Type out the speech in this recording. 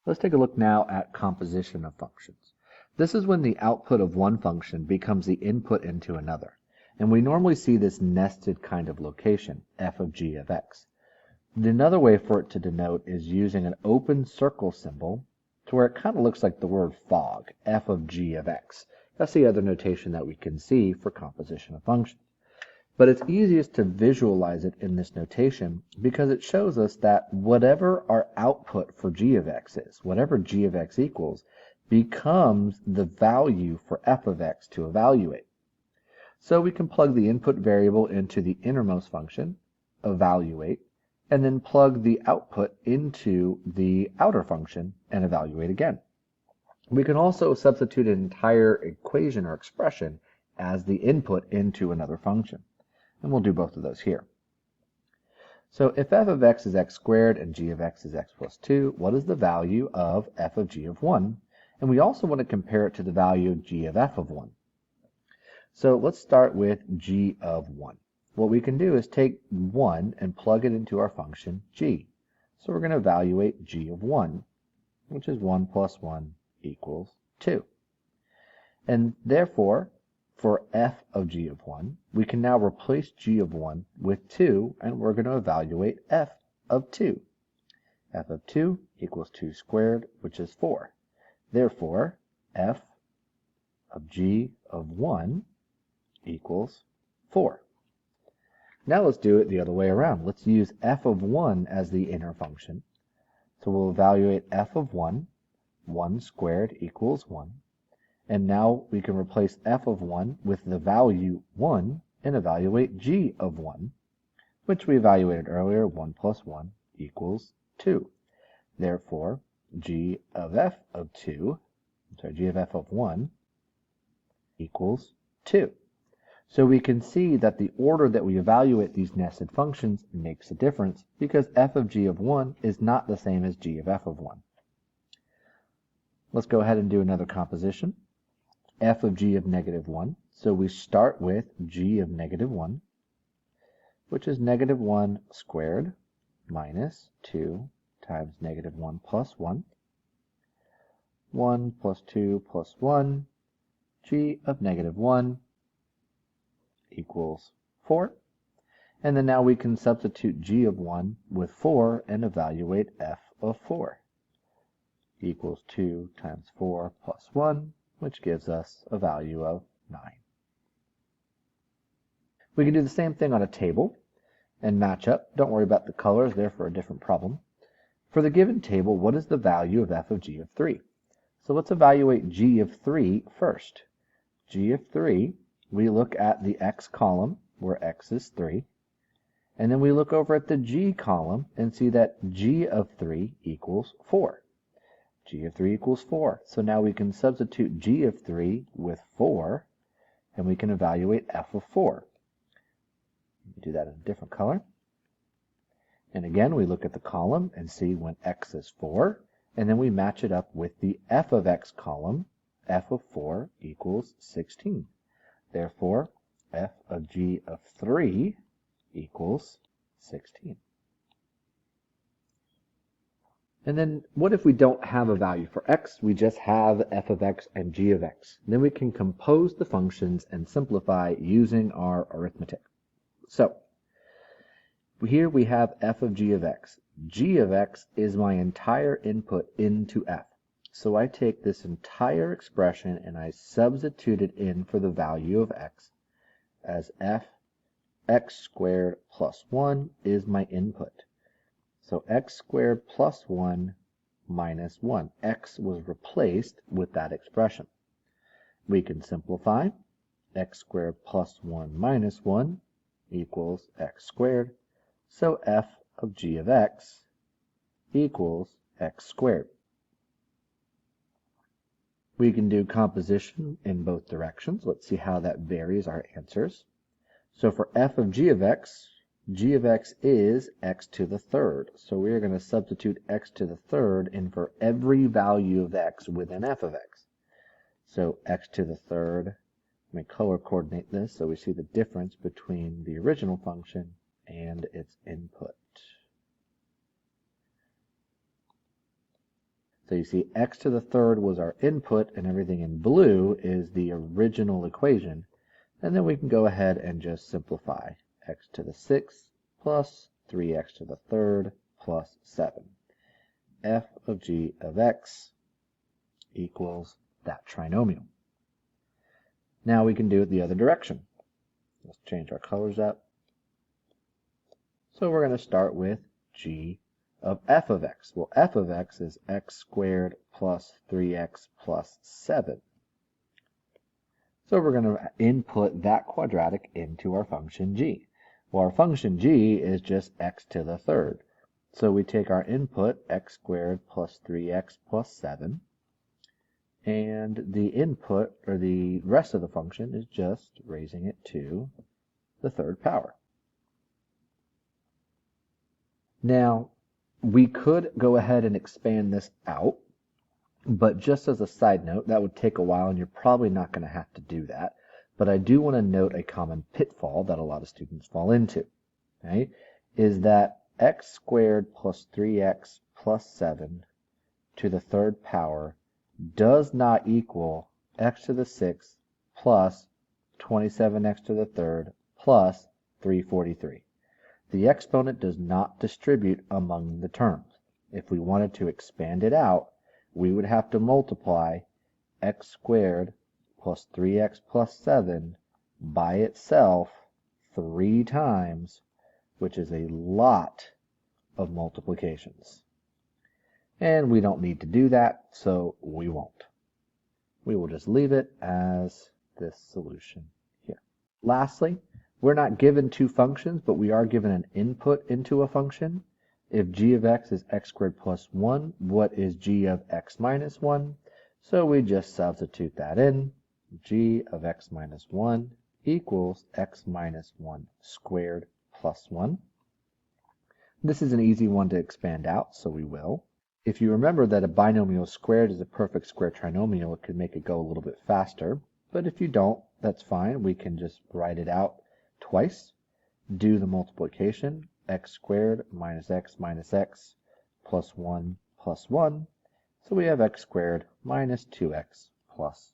Let's take a look now at composition of functions. This is when the output of one function becomes the input into another. And we normally see this nested kind of location, f of g of x. Another way for it to denote is using an open circle symbol to where it kind of looks like the word fog, f of g of x. That's the other notation that we can see for composition of functions. But it's easiest to visualize it in this notation because it shows us that whatever our output for g of x is, whatever g of x equals, becomes the value for f of x to evaluate. So we can plug the input variable into the innermost function, evaluate, and then plug the output into the outer function and evaluate again. We can also substitute an entire equation or expression as the input into another function. And we'll do both of those here. So if f of x is x squared and g of x is x plus 2, what is the value of f of g of 1? And we also want to compare it to the value of g of f of 1. So let's start with g of 1. What we can do is take 1 and plug it into our function g. So we're going to evaluate g of 1, which is 1 plus 1 equals 2. And therefore, for f of g of 1, we can now replace g of 1 with 2, and we're going to evaluate f of 2. f of 2 equals 2 squared, which is 4. Therefore, f of g of 1 equals 4. Now let's do it the other way around. Let's use f of 1 as the inner function. So we'll evaluate f of 1. 1 squared equals 1. And now we can replace f of 1 with the value 1 and evaluate g of 1, which we evaluated earlier. 1 plus 1 equals 2. Therefore, g of f of 1 equals 2. So we can see that the order that we evaluate these nested functions makes a difference because f of g of 1 is not the same as g of f of 1. Let's go ahead and do another composition. F of g of negative 1. So we start with g of negative 1, which is negative 1 squared minus 2 times negative 1 plus 1. 1 plus 2 plus 1. G of negative 1 equals 4. And then now we can substitute g of 1 with 4 and evaluate f of 4. Equals 2 times 4 plus 1, which gives us a value of 9. We can do the same thing on a table and match up. Don't worry about the colors, they're for a different problem. For the given table, what is the value of f of g of 3? So let's evaluate g of 3 first. G of 3, we look at the x column, where x is 3. And then we look over at the g column and see that g of 3 equals 4. G of 3 equals 4. So now we can substitute g of 3 with 4, and we can evaluate f of 4. Do that in a different color. And again, we look at the column and see when x is 4, and then we match it up with the f of x column. F of 4 equals 16. Therefore, f of g of 3 equals 16. And then what if we don't have a value for x? We just have f of x and g of x. Then we can compose the functions and simplify using our arithmetic. So here we have f of g of x. G of x is my entire input into f. So I take this entire expression and I substitute it in for the value of x as f x squared plus 1 is my input. So x squared plus 1 minus 1. X was replaced with that expression. We can simplify. X squared plus 1 minus 1 equals x squared. So f of g of x equals x squared. We can do composition in both directions. Let's see how that varies our answers. So for f of g of x is x to the third. So we are going to substitute x to the third in for every value of x within f of x. So x to the third, let me color coordinate this so we see the difference between the original function and its input. So you see x to the third was our input, and everything in blue is the original equation. And then we can go ahead and just simplify. X to the sixth plus 3x to the third plus 7. F of g of x equals that trinomial. Now we can do it the other direction. Let's change our colors up. So we're going to start with g of f of x. Well, f of x is x squared plus 3x plus 7. So we're going to input that quadratic into our function g. Well, our function g is just x to the third. So we take our input, x squared plus 3x plus 7, and the input, or the rest of the function, is just raising it to the third power. Now, we could go ahead and expand this out, but just as a side note, that would take a while, and you're probably not going to have to do that. But I do want to note a common pitfall that a lot of students fall into, okay, is that x squared plus 3x plus 7 to the third power does not equal x to the sixth plus 27x to the third plus 343. The exponent does not distribute among the terms. If we wanted to expand it out, we would have to multiply x squared plus 3x plus 7 by itself 3 times, which is a lot of multiplications. And we don't need to do that, so we won't. We will just leave it as this solution here. Lastly, we're not given two functions, but we are given an input into a function. If g of x is x squared plus 1, what is g of x minus 1? So we just substitute that in. G of x minus 1 equals x minus 1 squared plus 1. This is an easy one to expand out, so we will. If you remember that a binomial squared is a perfect square trinomial, it could make it go a little bit faster. But if you don't, that's fine. We can just write it out twice. Do the multiplication. X squared minus x plus 1 plus 1. So we have x squared minus 2x plus